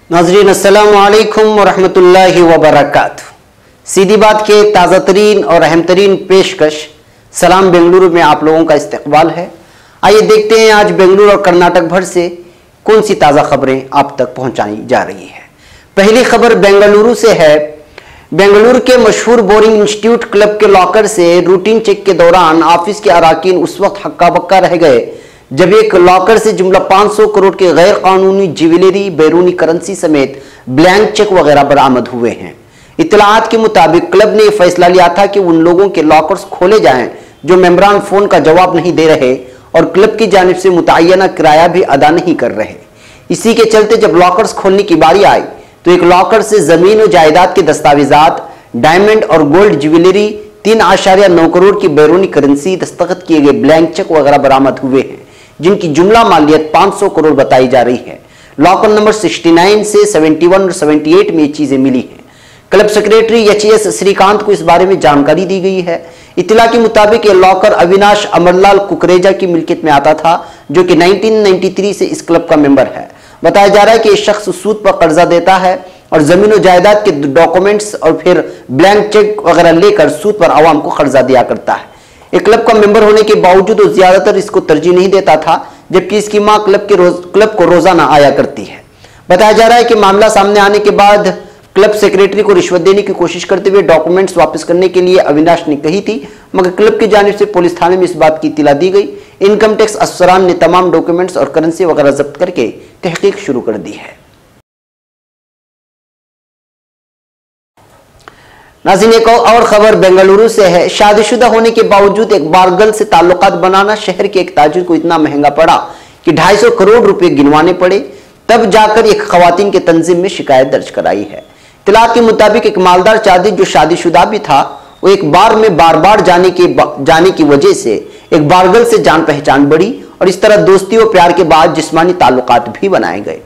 नाज़रीन अस्सलामु अलैकुम वरहमतुल्लाहि वबरकातुहू। सीधी बात के ताज़ा तरीन और अहम तरीन पेशकश सलाम बेंगलुरु में आप लोगों का इस्तकबाल है। आइए देखते हैं आज बेंगलुरु और कर्नाटक भर से कौन सी ताज़ा खबरें आप तक पहुंचाई जा रही है। पहली खबर बेंगलुरु से है। बेंगलुरु के मशहूर बोरिंग इंस्टीट्यूट क्लब के लॉकर से रूटीन चेक के दौरान ऑफिस के अराकीन उस वक्त हक्का बक्का रह गए जब एक लॉकर से जुमला 500 करोड़ के गैर कानूनी ज्वेलरी, बैरूनी करेंसी समेत ब्लैंक चेक वगैरह बरामद हुए हैं। इत्तलाआत के मुताबिक क्लब ने फैसला लिया था कि उन लोगों के लॉकर्स खोले जाएं जो मेंबरान फोन का जवाब नहीं दे रहे और क्लब की जानिब से मुतय्यना किराया भी अदा नहीं कर रहे। इसी के चलते जब लॉकर्स खोलने की बारी आई तो एक लॉकर से जमीन और जायदाद के दस्तावेजात, डायमंड और गोल्ड ज्वेलरी, 3.9 करोड़ की बैरूनी करेंसी, दस्तखत किए गए ब्लैंक चेक वगैरह बरामद हुए हैं जिनकी जुमला मालियत 500 करोड़ बताई जा रही है। लॉकर नंबर 69 से 71 और 78 में ये चीजें मिली हैं। क्लब सेक्रेटरी एच श्रीकांत को इस बारे में जानकारी दी गई है। इत्तला के मुताबिक ये लॉकर अविनाश अमरलाल कुकरेजा की मिल्कियत में आता था जो कि 1993 से इस क्लब का मेंबर है। बताया जा रहा है कि यह शख्स सूद पर कर्जा देता है और जमीन और जायदाद के डॉक्यूमेंट्स और फिर ब्लैंक चेक वगैरह लेकर सूद पर आवाम को कर्जा दिया करता है। एक क्लब का मेंबर होने के बावजूद वो ज्यादातर इसको तरजीह नहीं देता था जबकि इसकी मां क्लब को रोजाना आया करती है। बताया जा रहा है कि मामला सामने आने के बाद क्लब सेक्रेटरी को रिश्वत देने की कोशिश करते हुए डॉक्यूमेंट्स वापस करने के लिए अविनाश ने कही थी, मगर क्लब की जानिब से पुलिस थाने में इस बात की इत्तला दी गई। इनकम टैक्स अफसरान ने तमाम डॉक्यूमेंट्स और करेंसी वगैरह जब्त करके तहकीक शुरू कर दी है। नाज़रीन एक और खबर बेंगलुरु से है। शादीशुदा होने के बावजूद एक बारगल से ताल्लुकात बनाना शहर के एक ताजिर को इतना महंगा पड़ा कि 250 करोड़ रुपए गिनवाने पड़े, तब जाकर एक खवातीन के तंजीम में शिकायत दर्ज कराई है। इत्तलात के मुताबिक एक मालदार चादिर जो शादीशुदा भी था वो एक बार में बार बार जाने की वजह से एक बारगल से जान पहचान बढ़ी और इस तरह दोस्ती और प्यार के बाद जिस्मानी ताल्लुकात भी बनाए गए।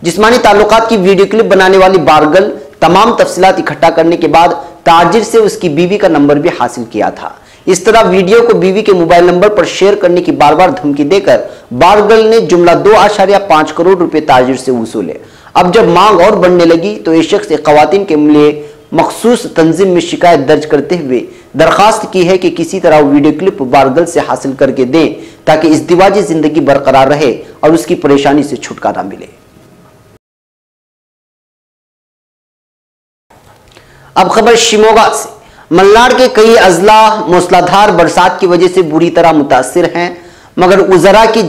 जिस्मानी ताल्लुकात की वीडियो क्लिप बनाने वाली बारगल तमाम तफसीलात इकट्ठा करने के बाद ताजिर से उसकी बीवी का नंबर भी हासिल किया था। इस तरह वीडियो को बीवी के मोबाइल नंबर पर शेयर करने की बार बार धमकी देकर बारगल ने जुमला 2.5 करोड़ रुपए ताजिर से वसूले। अब जब मांग और बढ़ने लगी तो ये शख्स खवातीन के लिए मखसूस तंजीम में शिकायत दर्ज करते हुए दरखास्त की है कि किसी तरह वीडियो क्लिप बारगल से हासिल करके दें ताकि इज़्दिवाजी जिंदगी बरकरार रहे और उसकी परेशानी से छुटकारा मिले। अब खबर शिमोगा से। मलनाड के कई अजला मूसलाधार बरसात की वजह से बुरी तरह मुतासिर हैं, मगर उजरा की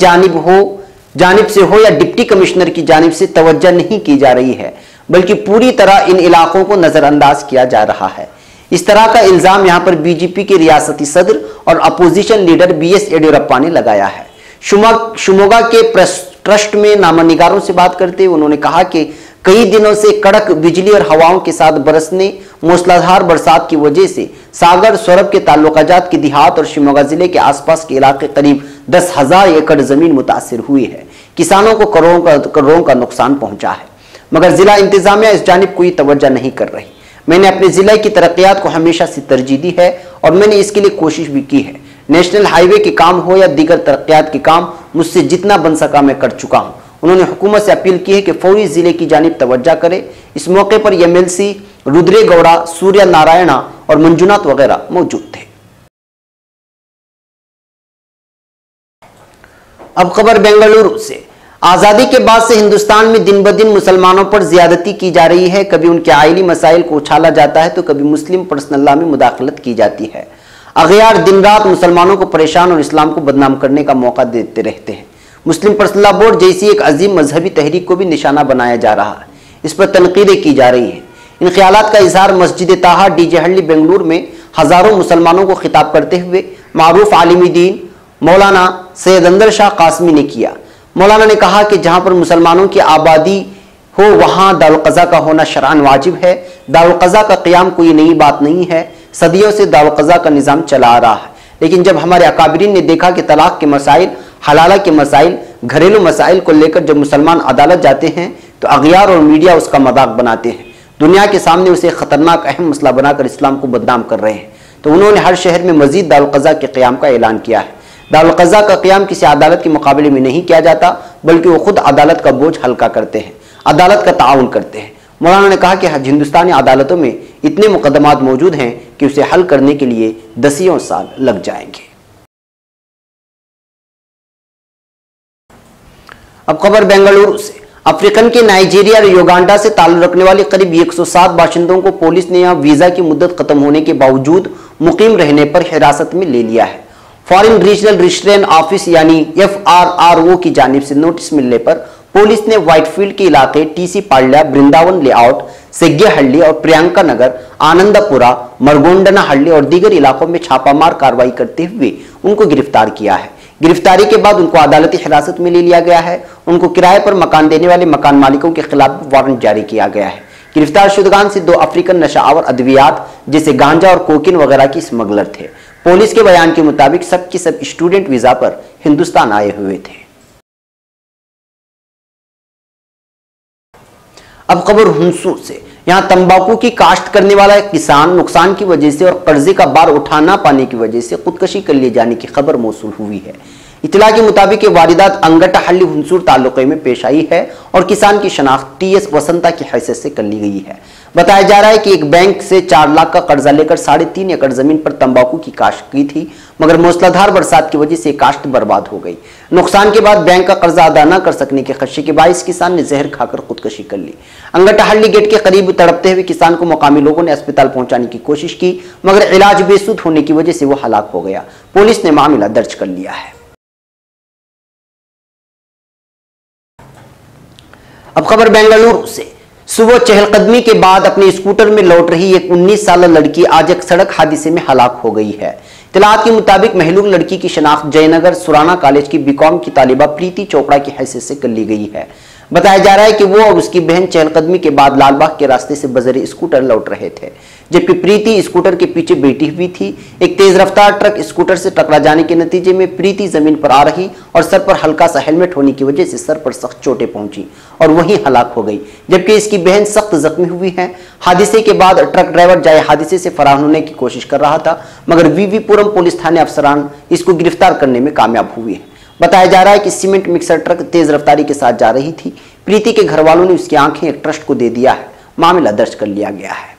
जानिब से हो या डिप्टी कमिश्नर की जानिब से तवज्जो नहीं की जा रही है, बल्कि पूरी तरह इन इलाकों को नजरअंदाज किया जा रहा है। इस तरह का इल्जाम यहां पर बीजेपी के रियासती सदर और अपोजिशन लीडर BS येडियुरप्पा ने लगाया है। शिमोगा के प्रेस ट्रस्ट में नामनिगारों से बात करते हुए उन्होंने कहा कि कई दिनों से कड़क बिजली और हवाओं के साथ बरसने मूसलाधार बरसात की वजह से सागर सौरभ के ताल्लुकात के देहात और शिमोगा जिले के आसपास के इलाके करीब 10,000 एकड़ जमीन मुतासिर हुई है। किसानों को करोड़ों का नुकसान पहुंचा है, मगर जिला इंतजामिया इस जानिब कोई तवज्जो नहीं कर रही। मैंने अपने जिले की तरक्यात को हमेशा से तरजीह दी है और मैंने इसके लिए कोशिश भी की है। नेशनल हाईवे के काम हो या दीगर तरक्यात के काम, मुझसे जितना बन सका मैं कर चुका हूं। उन्होंने हुकूमत से अपील की है कि फौरी जिले की जानिब तवज्जो करे। इस मौके पर MLC रुद्रे गौड़ा, सूर्य नारायणा और मंजुनाथ वगैरह मौजूद थे। अब खबर बेंगलुरु से। आजादी के बाद से हिंदुस्तान में दिन ब दिन मुसलमानों पर ज्यादती की जा रही है। कभी उनके आइली मसाइल को उछाला जाता है तो कभी मुस्लिम पर्सनल लॉ में मुदाखलत की जाती है। अगयार दिन रात मुसलमानों को परेशान और इस्लाम को बदनाम करने का मौका देते रहते हैं। मुस्लिम पर्सनल लॉ बोर्ड जैसी एक अजीम मजहबी तहरीक को भी निशाना बनाया जा रहा है। इस पर तनकीदें की जा रही हैं। इन ख्यालात का इजहार मस्जिद ताहा DJ हल्ली बेंगलुरु में हजारों मुसलमानों को खिताब करते हुए मारूफ आलिमी दीन मौलाना सैयद अंदर शाह कासमी ने किया। मौलाना ने कहा कि जहां पर मुसलमानों की आबादी हो वहां दारुल क़ज़ा का होना शरअन वाजिब है। दारुल क़ज़ा का क़याम कोई नई बात नहीं है, सदियों से दारुल क़ज़ा का निज़ाम चला आ रहा है। लेकिन जब हमारे अकाबिरीन ने देखा कि तलाक के मसाइल, हलाला के मसाइल, घरेलू मसाइल को लेकर जब मुसलमान अदालत जाते हैं तो अगयार और मीडिया उसका मजाक बनाते हैं, दुनिया के सामने उसे खतरनाक अहम मसला बनाकर इस्लाम को बदनाम कर रहे हैं, तो उन्होंने हर शहर में मजीद दारुल क़ज़ा के क़याम का ऐलान किया है। दारुल क़ज़ा का क़याम किसी अदालत के मुकाबले में नहीं किया जाता, बल्कि वो खुद अदालत का बोझ हल्का करते हैं। अदालत का ताउन करते हैं। मौलाना ने कहा कि हिंदुस्तानी अदालतों में इतने मुकदमात मौजूद हैं कि उसे हल करने के लिए दसियों साल लग जाएंगे। अब खबर बेंगलुरु से। अफ्रीकन के नाइजीरिया और युगांडा से ताल्लुक रखने वाले करीब 107 बाशिंदों को पुलिस ने यहां वीजा की मुद्दत खत्म होने के बावजूद मुकीम रहने पर हिरासत में ले लिया है। फॉरेन रीजनल रिस्ट्रेन ऑफिस यानी FRRO की जानिब से नोटिस मिलने पर पुलिस ने व्हाइटफील्ड के इलाके TC पाल्या, वृंदावन लेआउट, सेग्यहल्ली और प्रियंका नगर, आनंदपुरा, मरगोंडनाहल्ली और दीगर इलाकों में छापामार कार्रवाई करते हुए उनको गिरफ्तार किया है। गिरफ्तारी के बाद उनको अदालती हिरासत में ले लिया गया है। उनको किराए पर मकान देने वाले मकान मालिकों के खिलाफ वारंट जारी किया गया है। गिरफ्तार शुदगान से 2 अफ्रीकन नशावर अद्वियात जैसे गांजा और कोकीन वगैरह की स्मगलर थे। पुलिस के बयान के मुताबिक सब के सब स्टूडेंट वीजा पर हिंदुस्तान आए हुए थे। अब खबर हुंसूर से। यहां तंबाकू की काश्त करने वाला एक किसान नुकसान की वजह से और कर्जे का बार उठा ना पाने की वजह से खुदकशी कर लिए जाने की खबर मौसूल हुई है। इतला के मुताबिक वारदात अंगटहल्ली हुंसूर तालुके में पेश आई है और किसान की शनाख्त TS वसंता की हैसियत से कर ली गई है। बताया जा रहा है कि एक बैंक से 4 लाख का कर्जा लेकर 3.5 एकड़ जमीन पर तंबाकू की काश्त की थी, मगर मूसलाधार बरसात की वजह से काश्त बर्बाद हो गई। नुकसान के बाद बैंक का कर्जा अदा न कर सकने के खदशे के बायस किसान ने जहर खाकर खुदकशी कर ली। अंगटहल्ली गेट के करीब तड़पते हुए किसान को मकामी लोगों ने अस्पताल पहुंचाने की कोशिश की, मगर इलाज बेसुध होने की वजह से वो हलाक हो गया। पुलिस ने मामला दर्ज कर लिया है। अब खबर बेंगलुरु से। सुबह चहलकदमी के बाद अपने स्कूटर में लौट रही एक 19 साल लड़की आज एक सड़क हादसे में हलाक हो गई है। इत्तलात के मुताबिक महलूक लड़की की शनाख्त जयनगर सुराना कॉलेज की BCom की तालिबा प्रीति चोपड़ा की हैसियत से कर ली गई है। बताया जा रहा है कि वो और उसकी बहन चहलकदमी के बाद लालबाग के रास्ते से बजरे स्कूटर लौट रहे थे, जबकि प्रीति स्कूटर के पीछे बैठी हुई थी। एक तेज रफ्तार ट्रक स्कूटर से टकरा जाने के नतीजे में प्रीति जमीन पर आ रही और सर पर हल्का सा हेलमेट होने की वजह से सर पर सख्त चोटें पहुंची और वहीं हलाक हो गई, जबकि इसकी बहन सख्त जख्मी हुई है। हादसे के बाद ट्रक ड्राइवर जाए हादसे से फरार होने की कोशिश कर रहा था, मगर VV पुरम पुलिस थाने अफसरान इसको गिरफ्तार करने में कामयाब हुए हैं। बताया जा रहा है कि सीमेंट मिक्सर ट्रक तेज रफ्तारी के साथ जा रही थी। प्रीति के घर वालों ने उसकी आंखें एक ट्रस्ट को दे दिया है। मामला दर्ज कर लिया गया है।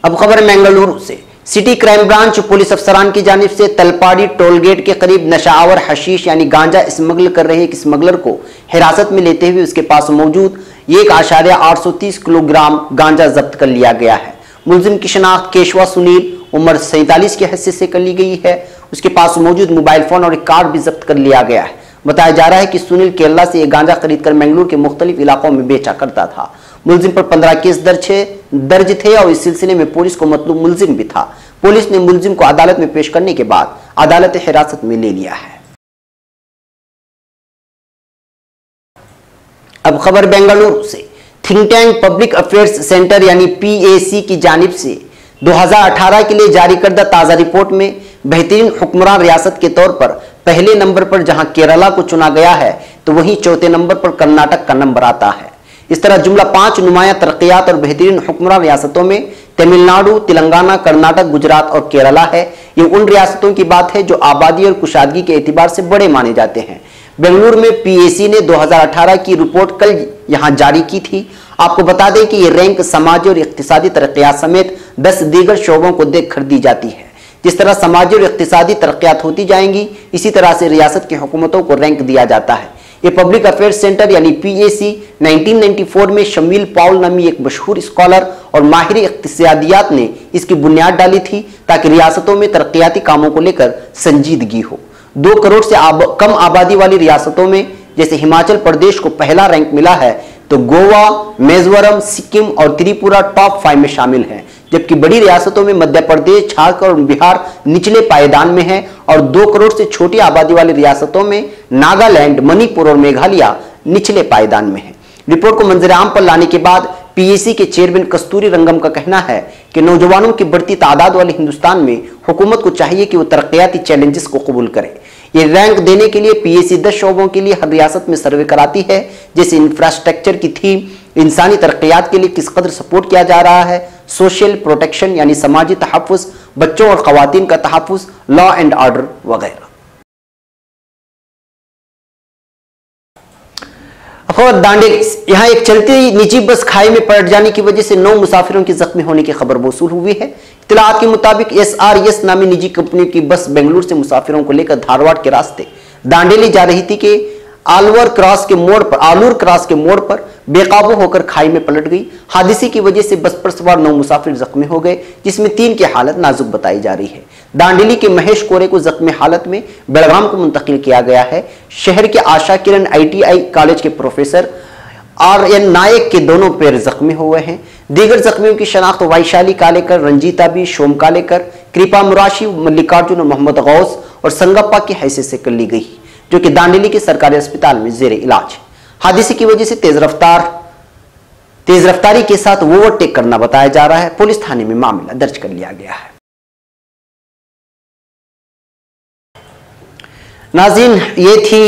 अब खबर बेंगलुरु से। सिटी क्राइम ब्रांच पुलिस अफसरान की जानिब से तलपाड़ी टोल गेट के करीब नशावर हशीश यानी गांजा स्मगल कर रहे एक स्मगलर को हिरासत में लेते हुए उसके पास मौजूद 1.830 किलोग्राम गांजा जब्त कर लिया गया है। मुलजिम की शनाख्त केशवा सुनील उम्र 47 की हैसियत से कर ली गई है। उसके पास मौजूद मोबाइल फोन और एक कार भी जब्त कर लिया गया है। बताया जा रहा है कि सुनील केरला से एक गांजा खरीदकर बेंगलुरु के मुख्तलिफ इलाकों में बेचा करता था। मुलजिम पर 15 केस दर्ज थे और इस सिलसिले में पुलिस को मतलूब मुलजिम भी था। पुलिस ने मुलजिम को अदालत में पेश करने के बाद अदालत हिरासत में ले लिया है। अब खबर बेंगलुरु से। Think tank public affairs centre यानी PAC की जानिब से 2018 के लिए जारी करदा ताज़ा रिपोर्ट में बेहतरीन हुक्मरान रियासत के तौर पर पहले नंबर पर जहां केरला को चुना गया है, तो वहीं चौथे नंबर पर कर्नाटक का नंबर आता है। इस तरह जुमला 5 नुमाया तरक्यात और बेहतरीन हुक्मरान रियासतों में तमिलनाडु, तेलंगाना, कर्नाटक, गुजरात और केरला है। ये उन रियासतों की बात है जो आबादी और कुशादगी के एतबार से बड़े माने जाते हैं। बेंगलुरु में PAC ने 2018 की रिपोर्ट कल यहां जारी की थी। आपको बता दें कि यह रैंक समाजी और इक्तिसादी तरक्यात समेत 10 दीगर शोबों को देखकर दी जाती है। जिस तरह समाजी और इक्तिसादी तरक्यात होती जाएंगी, इसी तरह से रियासत की हुकूमतों को रैंक दिया जाता है। ये पब्लिक अफेयर्स सेंटर यानी PAC 1994 में शमील पाउल नामी एक मशहूर स्कॉलर और माहिर इक्तिसादियात ने इसकी बुनियाद डाली थी, ताकि रियासतों में तरक्याती कामों को लेकर संजीदगी हो। 2 करोड़ से कम आबादी वाली रियासतों में जैसे हिमाचल प्रदेश को पहला रैंक मिला है, तो गोवा, मिजोरम, सिक्किम और त्रिपुरा टॉप 5 में शामिल हैं, जबकि बड़ी रियासतों में मध्य प्रदेश, झारखंड और बिहार निचले पायदान में है और 2 करोड़ से छोटी आबादी वाली रियासतों में नागालैंड, मणिपुर और मेघालय निचले पायदान में है। रिपोर्ट को मंजर आम पर लाने के बाद PAC के चेयरमैन कस्तूरी रंगम का कहना है कि नौजवानों की बढ़ती तादाद वाले हिंदुस्तान में हुकूमत को चाहिए कि वो तरक्याती चैलेंजेस को कबूल करे। ये रैंक देने के लिए PAC 10 शोबों के लिए हर रियासत में सर्वे कराती है, जैसे इंफ्रास्ट्रक्चर की थीम, इंसानी तरक्यात के लिए किस कदर सपोर्ट किया जा रहा है, सोशल प्रोटेक्शन यानी समाजी तहफ़्फ़ुज़, बच्चों और ख़वातीन का तहफ़्फ़ुज़, लॉ एंड ऑर्डर वगैरह। खबर दांडेली, यहाँ एक चलती निजी बस खाई में पलट जाने की वजह से 9 मुसाफिरों की जख्मी होने की खबर मौसूल हुई है। इत्तलात के मुताबिक SRS नामी निजी कंपनी की बस बेंगलुरु से मुसाफिरों को लेकर धारवाड़ के रास्ते दांडेली जा रही थी कि आलूर क्रॉस के मोड़ पर बेकाबू होकर खाई में पलट गई। हादसे की वजह से बस पर सवार 9 मुसाफिर जख्मी हो गए, जिसमें 3 की हालत नाजुक बताई जा रही है। दांडेली के महेश कोरे को जख्मी हालत में बेलगाम को मुंतकिल किया गया है। शहर के आशा किरण ITI कॉलेज के प्रोफेसर RN नायक के दोनों पैर जख्मी हुए हैं। दीगर जख्मियों की शनाख्त वैशाली कालेकर, रंजीता बी, शोम कालेकर, कृपा मुराशी, मल्लिकार्जुन और मोहम्मद गौस और संगप्पा की हैसियत से कर ली गई, जो कि दांडेली के सरकारी अस्पताल में जेर इलाज। हादसे की वजह से तेज रफ्तारी के साथ ओवरटेक करना बताया जा रहा है। पुलिस थाने में मामला दर्ज कर लिया गया है। नाज़रीन, ये थी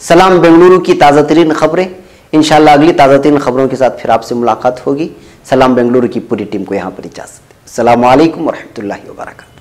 सलाम बेंगलुरु की ताज़ा तरीन खबरें। इंशाअल्लाह अगली ताज़ा तरीन खबरों के साथ फिर आपसे मुलाकात होगी। सलाम बेंगलुरु की पूरी टीम को यहाँ पर इजाज़त। अस्सलामु अलैकुम व रहमतुल्लाहि व बरकातहू।